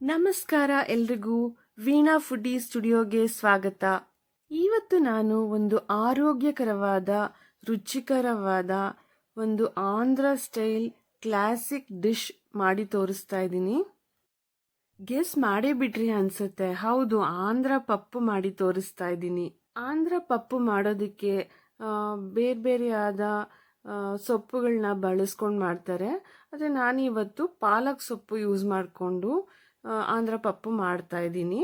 ನಮಸ್ಕಾರ ಎಲ್ರಿಗೂ. ವೀಣಾ ಫುಡ್ಡಿ ಸ್ಟುಡಿಯೋಗೆ ಸ್ವಾಗತ. ಇವತ್ತು ನಾನು ಒಂದು ಆರೋಗ್ಯಕರವಾದ ರುಚಿಕರವಾದ ಒಂದು ಆಂಧ್ರ ಸ್ಟೈಲ್ ಕ್ಲಾಸಿಕ್ ಡಿಶ್ ಮಾಡಿ ತೋರಿಸ್ತಾ ಇದ್ದೀನಿ. ಗೆಸ್ ಮಾಡೇ ಬಿಟ್ರಿ ಅನ್ಸುತ್ತೆ. ಹೌದು, ಆಂಧ್ರ ಪಪ್ಪು ಮಾಡಿ ತೋರಿಸ್ತಾ ಇದ್ದೀನಿ. ಆಂಧ್ರ ಪಪ್ಪು ಮಾಡೋದಕ್ಕೆ ಬೇರೆ ಬೇರೆಯಾದ ಸೊಪ್ಪುಗಳನ್ನ ಬಳಸ್ಕೊಂಡು ಮಾಡ್ತಾರೆ. ಆದರೆ ನಾನಿವತ್ತು ಪಾಲಕ್ ಸೊಪ್ಪು ಯೂಸ್ ಮಾಡಿಕೊಂಡು ಆಂಧ್ರ ಪಪ್ಪು ಮಾಡ್ತಾ ಇದ್ದೀನಿ.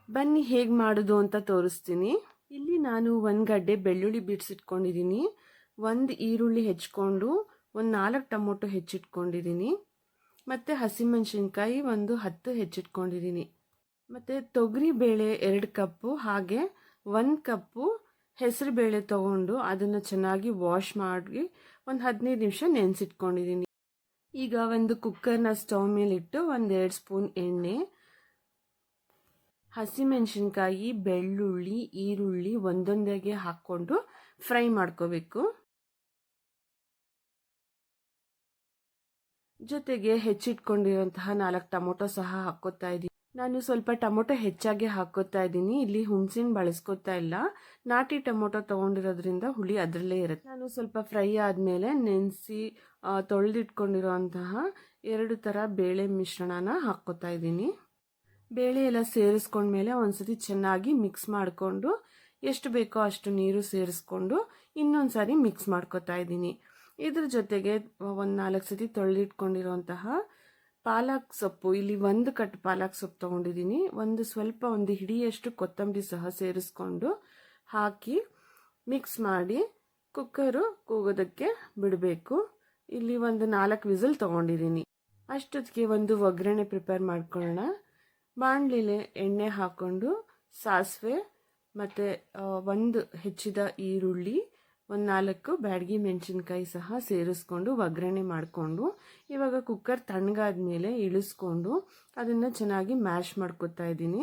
ಬನ್ನಿ ಹೇಗೆ ಮಾಡೋದು ಅಂತ ತೋರಿಸ್ತೀನಿ. ಇಲ್ಲಿ ನಾನು ಒಂದು ಗಡ್ಡೆ ಬೆಳ್ಳುಳ್ಳಿ ಬಿಡಿಸಿಟ್ಕೊಂಡಿದ್ದೀನಿ, ಒಂದು ಈರುಳ್ಳಿ ಹೆಚ್ಕೊಂಡು, ಒಂದು 4 ಟೊಮೊಟೊ ಹೆಚ್ಚಿಟ್ಕೊಂಡಿದ್ದೀನಿ, ಮತ್ತು ಹಸಿಮೆಣಸಿನ್ಕಾಯಿ ಒಂದು 10 ಹೆಚ್ಚಿಟ್ಕೊಂಡಿದ್ದೀನಿ, ಮತ್ತು ತೊಗರಿ ಬೇಳೆ 2 ಕಪ್ಪು, ಹಾಗೆ 1 ಕಪ್ಪು ಹೆಸರು ಬೇಳೆ ತೊಗೊಂಡು ಅದನ್ನು ಚೆನ್ನಾಗಿ ವಾಶ್ ಮಾಡಿ ಒಂದು 15 ನಿಮಿಷ ನೆನೆಸಿಟ್ಕೊಂಡಿದ್ದೀನಿ. ಈಗ ಒಂದು ಕುಕ್ಕರ್ನ ಸ್ಟವ್ ಮೇಲಿಟ್ಟು 1-2 ಸ್ಪೂನ್ ಎಣ್ಣೆ, ಹಸಿಮೆಣಸಿನ್ಕಾಯಿ, ಬೆಳ್ಳುಳ್ಳಿ, ಈರುಳ್ಳಿ ಒಂದೊಂದಾಗೆ ಹಾಕ್ಕೊಂಡು ಫ್ರೈ ಮಾಡ್ಕೋಬೇಕು. ಜೊತೆಗೆ ಹೆಚ್ಚಿಟ್ಕೊಂಡಿರುವಂತಹ 4 ಟೊಮೊಟೊ ಸಹ ಹಾಕೋತಾ ಇದ್ದೀನಿ. ನಾನು ಸ್ವಲ್ಪ ಟೊಮೊಟೊ ಹೆಚ್ಚಾಗಿ ಹಾಕೋತಾ ಇದ್ದೀನಿ. ಇಲ್ಲಿ ಹುಣಸಿನ ಬಳಸ್ಕೋತಾ ಇಲ್ಲ, ನಾಟಿ ಟೊಮೊಟೊ ತೊಗೊಂಡಿರೋದ್ರಿಂದ ಹುಳಿ ಅದರಲ್ಲೇ ಇರುತ್ತೆ. ನಾನು ಸ್ವಲ್ಪ ಫ್ರೈ ಆದಮೇಲೆ ನೆನೆಸಿ ತೊಳೆದಿಟ್ಕೊಂಡಿರೋಂತಹ 2 ಥರ ಬೇಳೆ ಮಿಶ್ರಣನ ಹಾಕ್ಕೋತಾ ಇದ್ದೀನಿ. ಬೇಳೆ ಎಲ್ಲ ಸೇರಿಸ್ಕೊಂಡ್ಮೇಲೆ ಒಂದ್ಸತಿ ಚೆನ್ನಾಗಿ ಮಿಕ್ಸ್ ಮಾಡಿಕೊಂಡು, ಎಷ್ಟು ಬೇಕೋ ಅಷ್ಟು ನೀರು ಸೇರಿಸ್ಕೊಂಡು ಇನ್ನೊಂದು ಸಾರಿ ಮಿಕ್ಸ್ ಮಾಡ್ಕೋತಾ ಇದ್ದೀನಿ. ಇದ್ರ ಜೊತೆಗೆ ಒಂದು 4 ಸತಿ ತೊಳೆದಿಟ್ಕೊಂಡಿರೋಂತಹ ಪಾಲಕ್ ಸೊಪ್ಪು, ಇಲ್ಲಿ 1 ಕಟ್ ಪಾಲಕ್ ಸೊಪ್ಪು ತೊಗೊಂಡಿದ್ದೀನಿ, ಒಂದು ಹಿಡಿಯಷ್ಟು ಕೊತ್ತಂಬರಿ ಸಹ ಸೇರಿಸ್ಕೊಂಡು ಹಾಕಿ ಮಿಕ್ಸ್ ಮಾಡಿ ಕುಕ್ಕರು ಕೂಗೋದಕ್ಕೆ ಬಿಡಬೇಕು. ಇಲ್ಲಿ ಒಂದು 4 ವಿಸಿಲ್ ತೊಗೊಂಡಿದ್ದೀನಿ. ಅಷ್ಟೊತ್ತಿಗೆ ಒಂದು ಒಗ್ಗರಣೆ ಪ್ರಿಪೇರ್ ಮಾಡ್ಕೊಳ್ಳೋಣ. ಬಾಣಲಿಲೆ ಎಣ್ಣೆ ಹಾಕ್ಕೊಂಡು ಸಾಸಿವೆ ಮತ್ತು ಒಂದು ಹೆಚ್ಚಿದ ಈರುಳ್ಳಿ, ಒಂದು 4 ಬ್ಯಾಡಗಿ ಮೆಣಸಿನ್ಕಾಯಿ ಸಹ ಸೇರಿಸ್ಕೊಂಡು ಒಗ್ಗರಣೆ ಮಾಡಿಕೊಂಡು, ಇವಾಗ ಕುಕ್ಕರ್ ತಣ್ಣಗಾದ್ಮೇಲೆ ಇಳಿಸ್ಕೊಂಡು ಅದನ್ನು ಚೆನ್ನಾಗಿ ಮ್ಯಾಶ್ ಮಾಡ್ಕೊತಾ ಇದ್ದೀನಿ.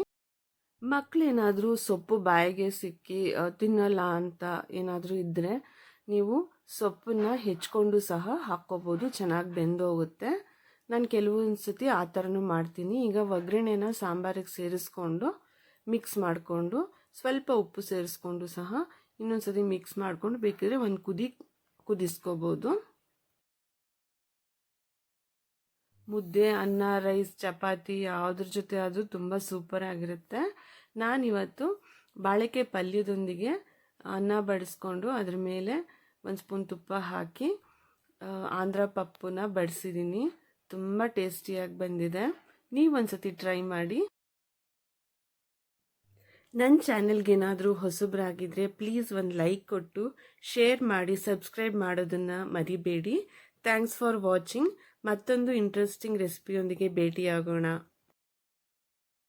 ಮಕ್ಕಳೇನಾದರೂ ಸೊಪ್ಪು ಬಾಯಿಗೆ ಸಿಕ್ಕಿ ತಿನ್ನಲ್ಲ ಅಂತ ಏನಾದರೂ ಇದ್ದರೆ ನೀವು ಸೊಪ್ಪನ್ನ ಹೆಚ್ಕೊಂಡು ಸಹ ಹಾಕ್ಕೋಬೋದು, ಚೆನ್ನಾಗಿ ಬೆಂದೋಗುತ್ತೆ. ನಾನು ಕೆಲವೊಂದು ಸತಿ ಆ ಥರನೂ ಮಾಡ್ತೀನಿ. ಈಗ ಒಗ್ಗರಣೆನ ಸಾಂಬಾರಿಗೆ ಸೇರಿಸ್ಕೊಂಡು ಮಿಕ್ಸ್ ಮಾಡಿಕೊಂಡು ಸ್ವಲ್ಪ ಉಪ್ಪು ಸೇರಿಸ್ಕೊಂಡು ಸಹ ಇನ್ನೊಂದು ಸತಿ ಮಿಕ್ಸ್ ಮಾಡಿಕೊಂಡು ಬೇಕಿದ್ರೆ ಒಂದು ಕುದಿಸ್ಕೋಬೋದು. ಮುದ್ದೆ, ಅನ್ನ, ರೈಸ್, ಚಪಾತಿ ಯಾವುದ್ರ ಜೊತೆ ಆದರೂ ತುಂಬ ಸೂಪರ್ ಆಗಿರುತ್ತೆ. ನಾನಿವತ್ತು ಬಾಳೆಕಾಯಿ ಪಲ್ಯದೊಂದಿಗೆ ಅನ್ನ ಬಡಿಸ್ಕೊಂಡು ಅದ್ರ ಮೇಲೆ 1 ಸ್ಪೂನ್ ತುಪ್ಪ ಹಾಕಿ ಆಂಧ್ರ ಪಪ್ಪುನ ಬಡಿಸಿದ್ದೀನಿ. ತುಂಬ ಟೇಸ್ಟಿಯಾಗಿ ಬಂದಿದೆ. ನೀವೊಂದ್ಸತಿ ಟ್ರೈ ಮಾಡಿ. ನನ್ನ ಚಾನೆಲ್ಗೆ ಏನಾದರೂ ಹೊಸಬರಾಗಿದ್ದರೆ ಪ್ಲೀಸ್ ಒಂದು ಲೈಕ್ ಕೊಟ್ಟು ಶೇರ್ ಮಾಡಿ, ಸಬ್ಸ್ಕ್ರೈಬ್ ಮಾಡೋದನ್ನು ಮರಿಬೇಡಿ. Thanks for watching. ಮತ್ತೊಂದು ಇಂಟ್ರೆಸ್ಟಿಂಗ್ ರೆಸಿಪಿಯೊಂದಿಗೆ ಭೇಟಿಯಾಗೋಣ.